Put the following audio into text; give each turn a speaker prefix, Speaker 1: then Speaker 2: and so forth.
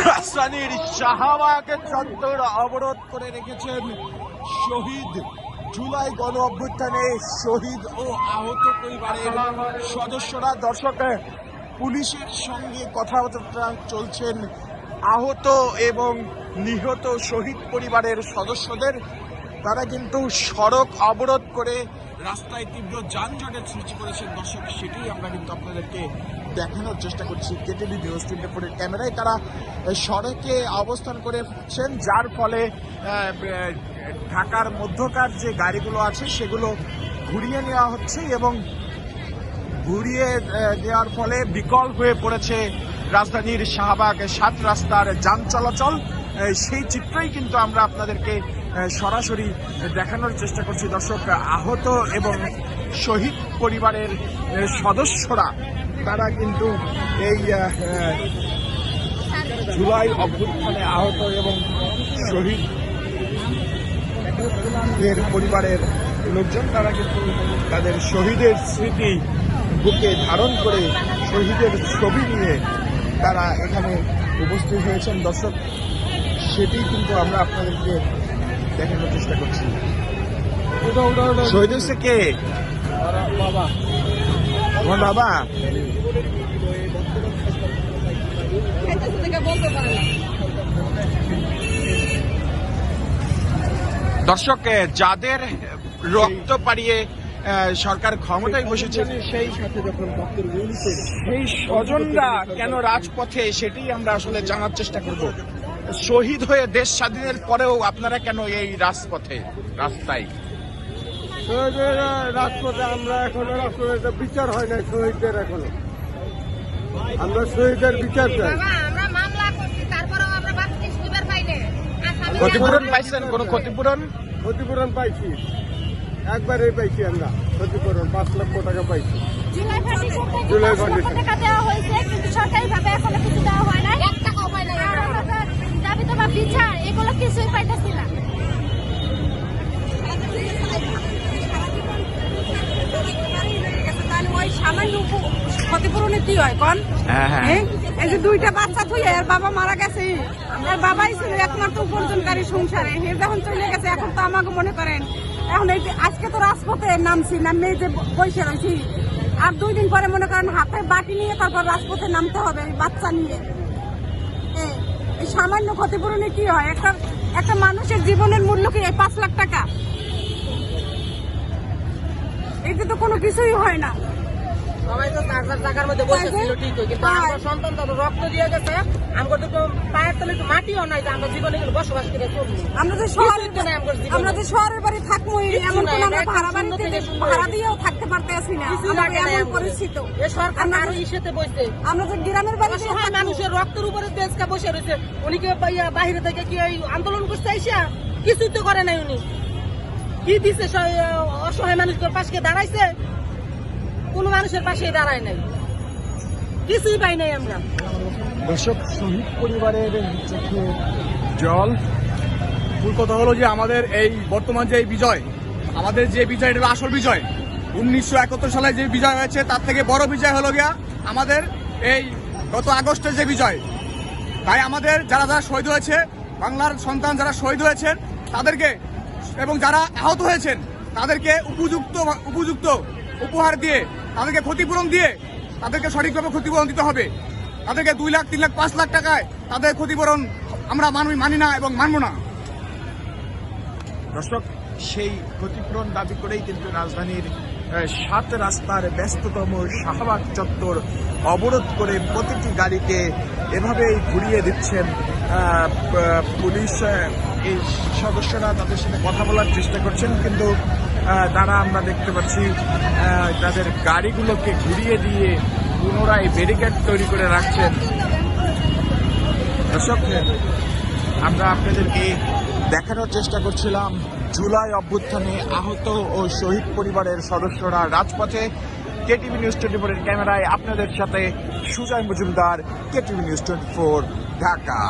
Speaker 1: রাজধানীর শাহবাগ চত্বর অবরোধ করে রেখেছেন শহীদ জুলাই গণ অভ্যুত্থানে শহীদ ও আহত পরিবারের সদস্যরা। দর্শক, পুলিশের সঙ্গে কথাবার্তা চলছেন আহত এবং নিহত শহীদ পরিবারের সদস্যদের। তারা কিন্তু সড়ক অবরোধ করে রাস্তায় তীব্র যানজটের সৃষ্টি করেছেন। দর্শক, সেটি আমরা কিন্তু আপনাদেরকে দেখানোর চেষ্টা করছি কেটিভি নিউজ 24 ক্যামেরায়। তারা সড়কে অবস্থান করেছেন, যার ফলে ঢাকার মধ্যকার যে গাড়িগুলো আছে সেগুলো ঘুরিয়ে নেওয়া হচ্ছে এবং ঘুরিয়ে দেওয়ার ফলে বিকল হয়ে পড়েছে রাজধানীর শাহবাগ 7 রাস্তার যান চলাচল। সেই চিত্রই কিন্তু আমরা আপনাদেরকে সরাসরি দেখানোর চেষ্টা করছি। দর্শক, আহত এবং শহীদ পরিবারের সদস্যরা তারা কিন্তু এই জুলাই অভ্যুত্থানে আহত এবং শহীদের পরিবারের লোকজন, তারা কিন্তু তাদের শহীদের স্মৃতি বুকে ধারণ করে শহীদের ছবি নিয়ে তারা এখানে উপস্থিত হয়েছেন। দর্শক, সেটি কিন্তু আমরা আপনাদেরকে দেখানোর চেষ্টা করছি। শহীদ হচ্ছে কে? বাবা। তোমার বাবা? দর্শক, যাদের রক্ত পাড়িয়ে সরকার ক্ষমতায় বসেছে সেই স্বজনরা কেন রাজপথে, সেটি আমরা আসলে জানার চেষ্টা করব। শহীদ হয়ে দেশ স্বাধীনের পরেও আপনারা কেন এই রাজপথে, রাস্তায়?
Speaker 2: রাজপথে আমরা এখনো রাষ্ট্রের বিচার হয় না শহীদদের, এখনো আমরা শহীদের বিচার চাই।
Speaker 1: ক্ষতিপূরণ পাইছেন? কোন ক্ষতিপূরণ?
Speaker 2: ক্ষতিপূরণ পাইছি, একবারই পাইছি আমরা ক্ষতিপূরণ, 5 লক্ষ টাকা পাইছি। জুলাই ফাউন্ডেশন টাকা দেওয়া হয়েছে, কিন্তু সরকারিভাবে এখনো কিছু দেওয়া হয় না, 1 টাকাও পাই না। দাবি তো বা বিচার, এগুলো কিছুই পাইতেছি না। ওই সামান্য ক্ষতিপূরণে কি হয় কোন? এই যে 2টা বাচ্চা থুয়ে আর বাবা মারা গেছে, আর বাবাই ছিল একমাত্র উপার্জনকারী সংসারে, হে যখন চলে গেছে এখন তো আমাকে মনে করেন এখন এই আজকে তো রাজপথে নামছি, নামে যে বসে রয়েছি, আর 2 দিন পরে মনে করেন হাতে বাটি নিয়ে তারপর রাজপথে নামতে হবে বাচ্চা নিয়ে। এই সামান্য ক্ষতিপূরণে কি হয়? একটা মানুষের জীবনের মূল্য কি 5 লাখ টাকা? এতে তো কোনো কিছুই হয় না।
Speaker 3: সবাই তো টাকার মধ্যে বসেছিল ঠিকই, কিন্তু আমার সন্তান তো রক্ত দিয়ে গেছে, আমার তো পায়ের তলে একটু মাটিও নাই যে আমরা জীবনে বসবাস করে চলবো।
Speaker 2: আমরা যে শহরের বাড়ি থাকবো, এমন কোন আমরা ভাড়া বাড়িতে ভাড়া দিয়েও থাকতে পারতেছি না, এমন পরিস্থিতি।
Speaker 3: এই সরকার আরো ইসেতে বসে,
Speaker 2: আমরা যে গ্রামের বাড়ি
Speaker 3: মানুষের রক্তের উপরে দেশকে বসে রয়েছে, উনি কি বাহিরে থেকে কি আন্দোলন করতে আইসা কিছুই তো করে নাই। উনি কি দিছে? অসহায় মানুষের পাশে দাঁড়াইছে? কোন মানুষের পাশে দাঁড়ায় নাই, কিছুই পাই নাই আমরা।
Speaker 1: দর্শক, শহীদ পরিবারের চোখে জল।
Speaker 4: মূল কথা হলো যে আমাদের এই বর্তমান যে বিজয়, আমাদের যে বিজয়, এটা আসল বিজয়। 1971 সালে যে বিজয় হয়েছে তার থেকে বড় বিজয় হলো গিয়া আমাদের এই গত আগস্টের যে বিজয়। তাই আমাদের যারা যারা শহীদ হয়েছে, বাংলার সন্তান যারা শহীদ হয়েছেন তাদেরকে, এবং যারা আহত হয়েছেন তাদেরকে উপযুক্ত উপহার দিয়ে, তাদেরকে ক্ষতিপূরণ দিয়ে, তাদেরকে সঠিকভাবে ক্ষতিপূরণ দিতে হবে। তাদেরকে 2 লাখ, 3 লাখ, 5 লাখ টাকায় তাদের ক্ষতিপূরণ আমরা মানি না এবং মানব না।
Speaker 1: দর্শক, সেই ক্ষতিপূরণ দাবি করেই কিন্তু রাজধানীর 7 রাস্তার ব্যস্ততম শাহবাগ চত্বর অবরোধ করে প্রতিটি গাড়িকে এভাবেই ঘুরিয়ে দিচ্ছেন পুলিশ। এই সদস্যরা তাদের সাথে কথা বলার চেষ্টা করছেন, কিন্তু তারা, আমরা দেখতে পাচ্ছি, তাদের গাড়িগুলোকে ঘুরিয়ে দিয়ে পুনরায় ব্যারিকেড তৈরি করে রাখছেন। দর্শক, আমরা আপনাদেরকে দেখানোর চেষ্টা করছিলাম জুলাই অভ্যুত্থানে আহত ও শহীদ পরিবারের সদস্যরা রাজপথে। কেটিভি নিউজ 24 ক্যামেরায় আপনাদের সাথে সুজয় মজুমদার, কেটিভি নিউজ 24 ঢাকা।